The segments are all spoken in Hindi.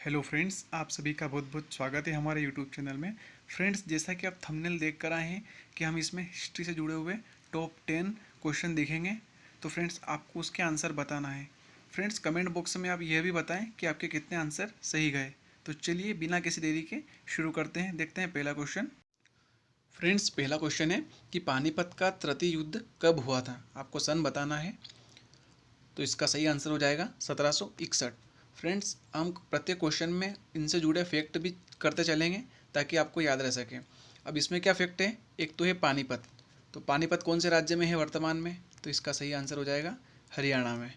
हेलो फ्रेंड्स, आप सभी का बहुत बहुत स्वागत है हमारे यूट्यूब चैनल में। फ्रेंड्स, जैसा कि आप थंबनेल देख कर आए हैं कि हम इसमें हिस्ट्री से जुड़े हुए टॉप 10 क्वेश्चन देखेंगे। तो फ्रेंड्स, आपको उसके आंसर बताना है। फ्रेंड्स, कमेंट बॉक्स में आप यह भी बताएं कि आपके कितने आंसर सही गए। तो चलिए बिना किसी देरी के शुरू करते हैं। देखते हैं पहला क्वेश्चन। फ्रेंड्स, पहला क्वेश्चन है कि पानीपत का तृतीय युद्ध कब हुआ था। आपको सन बताना है। तो इसका सही आंसर हो जाएगा 1761। फ्रेंड्स, हम प्रत्येक क्वेश्चन में इनसे जुड़े फैक्ट भी करते चलेंगे ताकि आपको याद रह सके। अब इसमें क्या फैक्ट है, एक तो है पानीपत। तो पानीपत कौन से राज्य में है वर्तमान में, तो इसका सही आंसर हो जाएगा हरियाणा में।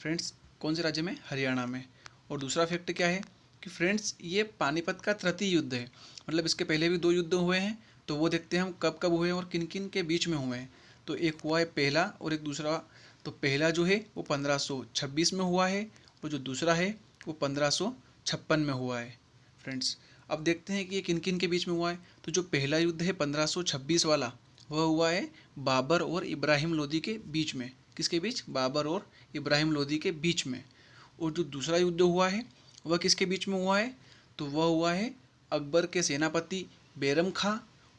फ्रेंड्स, कौन से राज्य में, हरियाणा में। और दूसरा फैक्ट क्या है कि फ्रेंड्स, ये पानीपत का तृतीय युद्ध है, मतलब इसके पहले भी 2 युद्ध हुए हैं। तो वो देखते हैं हम कब कब हुए हैं और किन किन के बीच में हुए हैं। तो एक हुआ है पहला और एक दूसरा। तो पहला जो है वो 1526 में हुआ है और जो दूसरा है वो 1556 में हुआ है। फ्रेंड्स, अब देखते हैं कि ये किन किन के बीच में हुआ है। तो जो पहला युद्ध है 1526 वाला, वह हुआ है बाबर और इब्राहिम लोदी के बीच में। किसके बीच, बाबर और इब्राहिम लोदी के बीच में। और जो दूसरा युद्ध हुआ है वह किसके बीच में हुआ है, तो वह हुआ है अकबर के सेनापति बैरम खां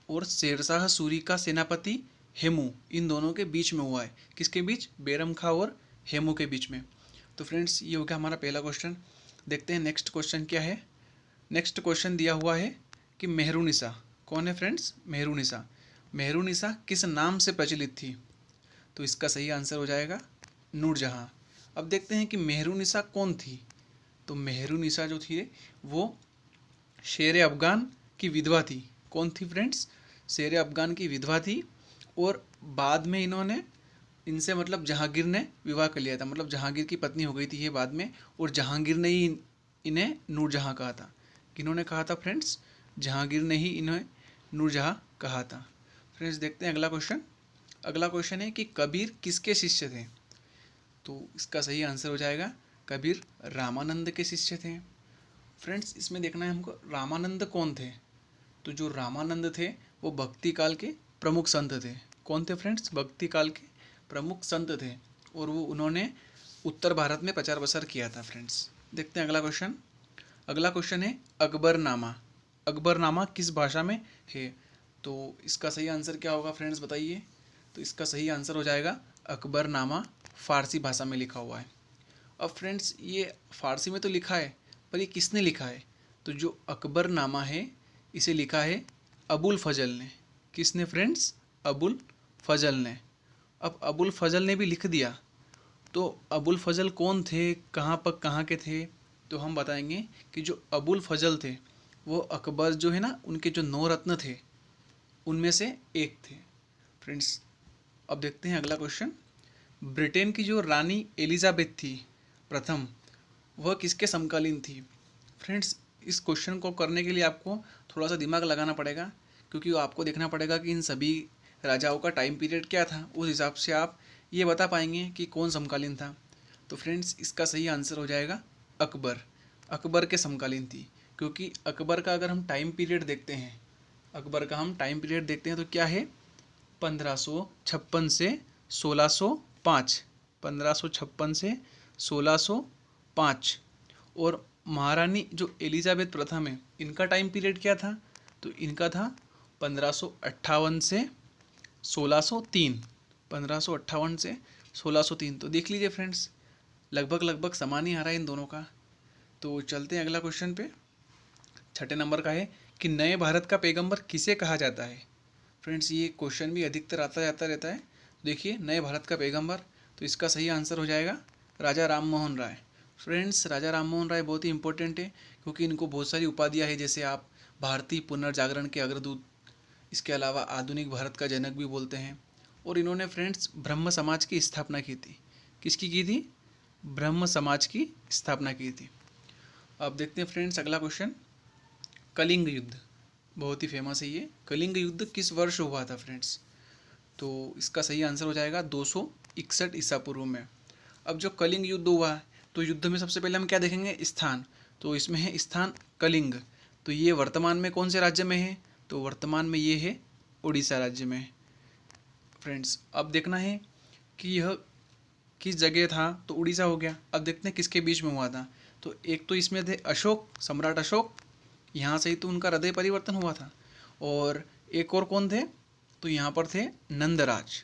और शेरशाह सूरी का सेनापति हेमू, इन दोनों के बीच में हुआ है। किसके बीच, बैरम खां और हेमू के बीच में। तो फ्रेंड्स, ये हो गया हमारा पहला क्वेश्चन। देखते हैं नेक्स्ट क्वेश्चन क्या है। नेक्स्ट क्वेश्चन दिया हुआ है कि मेहरुनिसा कौन है। फ्रेंड्स, मेहरुनिसा, मेहरुनिसा किस नाम से प्रचलित थी। तो इसका सही आंसर हो जाएगा नूरजहाँ। अब देखते हैं कि मेहरुनिसा कौन थी। तो मेहरुनिसा जो थी वो शेर अफ़गान की विधवा थी। कौन थी फ्रेंड्स, शेर अफ़गान की विधवा थी। और बाद में इन्होंने इनसे मतलब जहांगीर ने विवाह कर लिया था, मतलब जहांगीर की पत्नी हो गई थी ये बाद में। और जहांगीर ने ही इन्हें नूरजहाँ कहा था। किन्होंने कहा था फ्रेंड्स, जहांगीर ने ही इन्हें नूरजहाँ कहा था। फ्रेंड्स, देखते हैं अगला क्वेश्चन। अगला क्वेश्चन है कि कबीर किसके शिष्य थे। तो इसका सही आंसर हो जाएगा कबीर रामानंद के शिष्य थे। फ्रेंड्स, इसमें देखना है हमको रामानंद कौन थे। तो जो रामानंद थे वो भक्ति काल के प्रमुख संत थे। कौन थे फ्रेंड्स, भक्ति काल के प्रमुख संत थे। और वो उन्होंने उत्तर भारत में प्रचार प्रसार किया था। फ्रेंड्स, देखते हैं अगला क्वेश्चन। अगला क्वेश्चन है अकबरनामा। अकबरनामा किस भाषा में है। तो इसका सही आंसर क्या होगा फ्रेंड्स, बताइए। तो इसका सही आंसर हो जाएगा अकबरनामा फ़ारसी भाषा में लिखा हुआ है। अब फ्रेंड्स, ये फ़ारसी में तो लिखा है, पर ये किसने लिखा है। तो जो अकबरनामा है इसे लिखा है अबुल फजल ने। किसने फ्रेंड्स, अबुल फजल ने। अब अबुल फजल ने भी लिख दिया, तो अबुल फजल कौन थे, कहाँ पर कहाँ के थे। तो हम बताएंगे कि जो अबुल फजल थे वो अकबर जो है ना, उनके जो 9 रत्न थे उनमें से एक थे। फ्रेंड्स, अब देखते हैं अगला क्वेश्चन। ब्रिटेन की जो रानी एलिजाबेथ थी प्रथम, वह किसके समकालीन थी। फ्रेंड्स, इस क्वेश्चन को करने के लिए आपको थोड़ा सा दिमाग लगाना पड़ेगा, क्योंकि आपको देखना पड़ेगा कि इन सभी राजाओं का टाइम पीरियड क्या था। उस हिसाब से आप ये बता पाएंगे कि कौन समकालीन था। तो फ्रेंड्स, इसका सही आंसर हो जाएगा अकबर। अकबर के समकालीन थी, क्योंकि अकबर का अगर हम टाइम पीरियड देखते हैं, अकबर का हम टाइम पीरियड देखते हैं तो क्या है, 1556 से 1605। 1556 से 1605। और महारानी जो एलिजाबेथ प्रथम है, इनका टाइम पीरियड क्या था, तो इनका था 1558 से 1603। 1558 से 1603। तो देख लीजिए फ्रेंड्स, लगभग लगभग समान ही आ रहा है इन दोनों का। तो चलते हैं अगला क्वेश्चन पे। छठे नंबर का है कि नए भारत का पैगंबर किसे कहा जाता है। फ्रेंड्स, ये क्वेश्चन भी अधिकतर आता जाता रहता है। देखिए, नए भारत का पैगंबर, तो इसका सही आंसर हो जाएगा राजा राम मोहन राय। फ्रेंड्स, राजा राम मोहन राय बहुत ही इंपॉर्टेंट है, क्योंकि इनको बहुत सारी उपाधियाँ हैं, जैसे आप भारतीय पुनर्जागरण के अग्रदूत, इसके अलावा आधुनिक भारत का जनक भी बोलते हैं। और इन्होंने फ्रेंड्स ब्रह्म समाज की स्थापना की थी। किसकी की थी, ब्रह्म समाज की स्थापना की थी। अब देखते हैं फ्रेंड्स अगला क्वेश्चन। कलिंग युद्ध, बहुत ही फेमस है ये। कलिंग युद्ध किस वर्ष हुआ था फ्रेंड्स। तो इसका सही आंसर हो जाएगा 261 ईसा पूर्व में। अब जो कलिंग युद्ध हुआ है, तो युद्ध में सबसे पहले हम क्या देखेंगे, स्थान। तो इसमें है स्थान कलिंग। तो ये वर्तमान में कौन से राज्य में है, तो वर्तमान में ये है उड़ीसा राज्य में। फ्रेंड्स, अब देखना है कि यह किस जगह था, तो उड़ीसा हो गया। अब देखते हैं किसके बीच में हुआ था। तो एक तो इसमें थे अशोक, सम्राट अशोक, यहाँ से ही तो उनका हृदय परिवर्तन हुआ था। और एक और कौन थे, तो यहाँ पर थे नंदराज।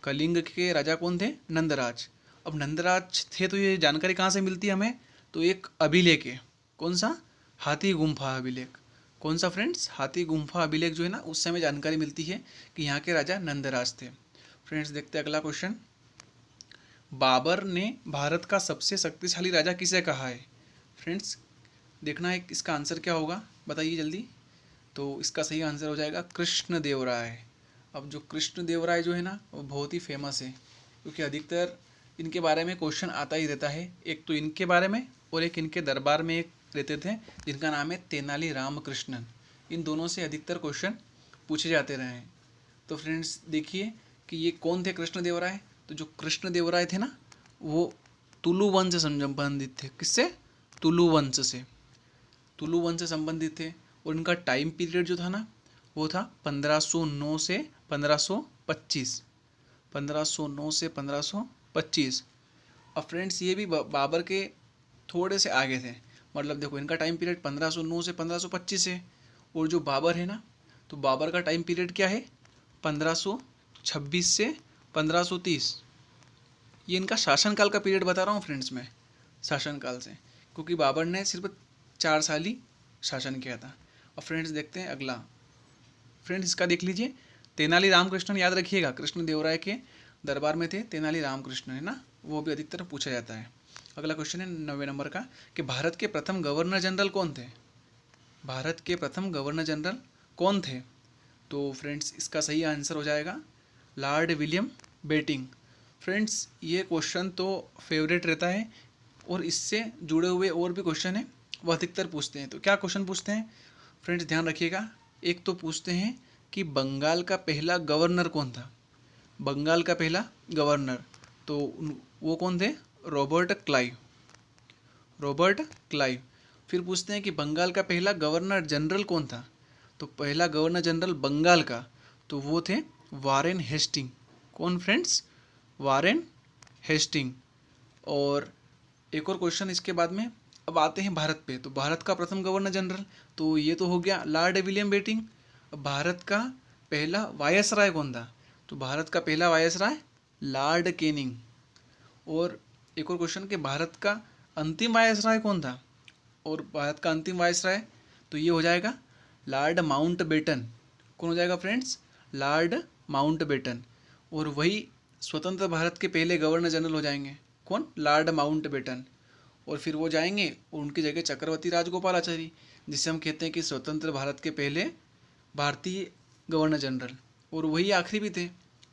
कलिंग के राजा कौन थे, नंदराज। अब नंदराज थे तो ये जानकारी कहाँ से मिलती है हमें, तो एक अभिलेख है, कौन सा, हाथी गुम्फा अभिलेख। कौन सा फ्रेंड्स, हाथी गुम्फा अभिलेख जो है ना, उससे हमें जानकारी मिलती है कि यहाँ के राजा नंदराज थे। फ्रेंड्स देखते हैं अगला क्वेश्चन। बाबर ने भारत का सबसे शक्तिशाली राजा किसे कहा है। फ्रेंड्स देखना है इसका आंसर क्या होगा, बताइए जल्दी। तो इसका सही आंसर हो जाएगा कृष्णदेवराय। अब जो कृष्णदेवराय जो है ना, वो बहुत ही फेमस है, क्योंकि अधिकतर इनके बारे में क्वेश्चन आता ही रहता है। एक तो इनके बारे में और एक इनके दरबार में एक रहते थे जिनका नाम है तेनाली रामकृष्णन। इन दोनों से अधिकतर क्वेश्चन पूछे जाते रहे हैं। तो फ्रेंड्स देखिए कि ये कौन थे कृष्णदेवराय। तो जो कृष्णदेवराय थे ना, वो तुलु वंश से संबंधित थे। किससे, तुलु वंश से, तुलु वंश से संबंधित थे। और इनका टाइम पीरियड जो था ना, वो था 1509 से 1525, 1509 से 1525। अब फ्रेंड्स ये भी बाबर के थोड़े से आगे थे। मतलब देखो इनका टाइम पीरियड 1509 से 1525 है, और जो बाबर है ना, तो बाबर का टाइम पीरियड क्या है, 1526 से 1530। ये इनका शासनकाल का पीरियड बता रहा हूँ फ्रेंड्स मैं, शासनकाल से, क्योंकि बाबर ने सिर्फ 4 साल ही शासन किया था। और फ्रेंड्स देखते हैं अगला। फ्रेंड्स इसका देख लीजिए, तेनाली रामकृष्णन, याद रखिएगा कृष्णदेवराय के दरबार में थे तेनाली रामकृष्ण, है ना, वो भी अधिकतर पूछा जाता है। अगला क्वेश्चन है 90 नंबर का, कि भारत के प्रथम गवर्नर जनरल कौन थे। भारत के प्रथम गवर्नर जनरल कौन थे। तो फ्रेंड्स इसका सही आंसर हो जाएगा लॉर्ड विलियम बेटिंग। फ्रेंड्स ये क्वेश्चन तो फेवरेट रहता है, और इससे जुड़े हुए और भी क्वेश्चन हैं वो अधिकतर पूछते हैं। तो क्या क्वेश्चन पूछते हैं फ्रेंड्स, ध्यान रखिएगा। एक तो पूछते हैं कि बंगाल का पहला गवर्नर कौन था। बंगाल का पहला गवर्नर, तो वो कौन थे, रॉबर्ट क्लाइव, रॉबर्ट क्लाइव। फिर पूछते हैं कि बंगाल का पहला गवर्नर जनरल कौन था। तो पहला गवर्नर जनरल बंगाल का, तो वो थे वारेन हेस्टिंग। कौन फ्रेंड्स, वारेन हेस्टिंग। और एक और क्वेश्चन इसके बाद में, अब आते हैं भारत पे। तो भारत का प्रथम गवर्नर जनरल, तो ये तो हो गया लॉर्ड विलियम बेटिंग। अब भारत का पहला वायसराय कौन था। तो भारत का पहला वायसराय लॉर्ड कैनिंग। और एक और क्वेश्चन कि भारत का अंतिम वायसराय कौन था। और भारत का अंतिम वायसराय, तो ये हो जाएगा लॉर्ड माउंटबेटन। कौन हो जाएगा फ्रेंड्स, लॉर्ड माउंटबेटन। और वही स्वतंत्र भारत के पहले गवर्नर जनरल हो जाएंगे, कौन, लॉर्ड माउंटबेटन। और फिर वो जाएंगे और उनकी जगह चक्रवर्ती राजगोपालाचारी, जिसे हम कहते हैं कि स्वतंत्र भारत के पहले भारतीय गवर्नर जनरल, और वही आखिरी भी थे।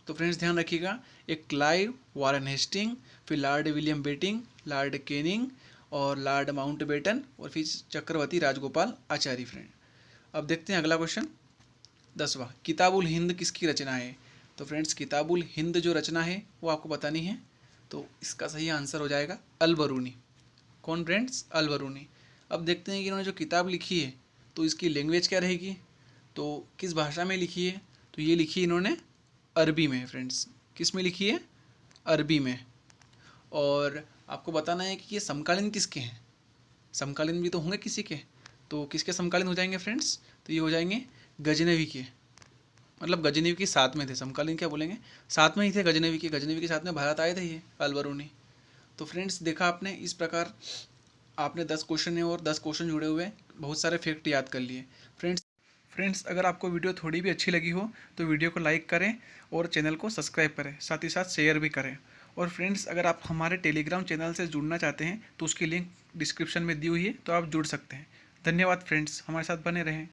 तो फ्रेंड्स ध्यान रखिएगा, एक क्लाइव, वारेन हेस्टिंग, फिर Lord William Bentinck, Lord Canning और लॉर्ड माउंटबेटन, और फिर चक्रवर्ती राजगोपाल आचार्य। फ्रेंड अब देखते हैं अगला क्वेश्चन 10वां, किताबुल हिंद किसकी रचना है। तो फ्रेंड्स किताबुल हिंद जो रचना है वो आपको बतानी है। तो इसका सही आंसर हो जाएगा अल बरूनी। कौन फ्रेंड्स, अल बरूनी। अब देखते हैं कि इन्होंने जो किताब लिखी है तो इसकी लैंग्वेज क्या रहेगी, तो किस भाषा में लिखी है। तो ये लिखी इन्होंने अरबी में। फ्रेंड्स किस में लिखी है, अरबी में। और आपको बताना है कि ये समकालीन किसके हैं, समकालीन भी तो होंगे किसी के। तो किसके समकालीन हो जाएंगे फ्रेंड्स, तो ये हो जाएंगे गजनवी के। मतलब गजनवी के साथ में थे, समकालीन क्या बोलेंगे, साथ में ही थे गजनवी के। गजनवी के साथ में भारत आए थे ये अल बरूनी। तो फ्रेंड्स देखा आपने, इस प्रकार आपने 10 क्वेश्चन है और 10 क्वेश्चन जुड़े हुए बहुत सारे फैक्ट याद कर लिए। फ्रेंड्स अगर आपको वीडियो थोड़ी भी अच्छी लगी हो तो वीडियो को लाइक करें और चैनल को सब्सक्राइब करें, साथ ही साथ शेयर भी करें। और फ्रेंड्स अगर आप हमारे टेलीग्राम चैनल से जुड़ना चाहते हैं तो उसकी लिंक डिस्क्रिप्शन में दी हुई है, तो आप जुड़ सकते हैं। धन्यवाद फ्रेंड्स, हमारे साथ बने रहें।